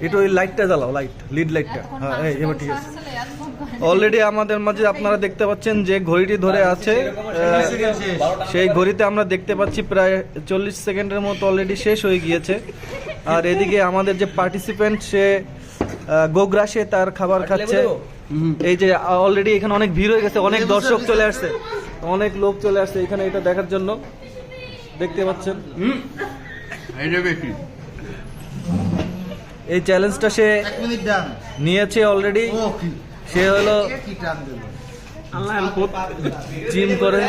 এটা ওই লাইটটা জ্বালাও, লিড লাইটটা। হ্যাঁ, এবার ঠিক আছে। অলরেডি আমাদের মাঝে আপনারা দেখতে পাচ্ছেন যে ঘড়িটি ধরে আছে, সেই ঘড়িতে আমরা দেখতে পাচ্ছি প্রায় 40 সেকেন্ডের মতো অলরেডি শেষ হয়ে গিয়েছে। আর এদিকে আমাদের যে পার্টিসিপেন্ট, সে গোগ্রাসে তার খাবার খাচ্ছে। এই যে অলরেডি এখানে অনেক ভিড় হয়ে গেছে, অনেক দর্শক চলে আসছে, অনেক লোক চলে আসছে এখানে এটা দেখার জন্য, দেখতে পাচ্ছেন। এই চ্যালেঞ্জটা সে নিয়েছে অলরেডি। সে হলো জিম করে।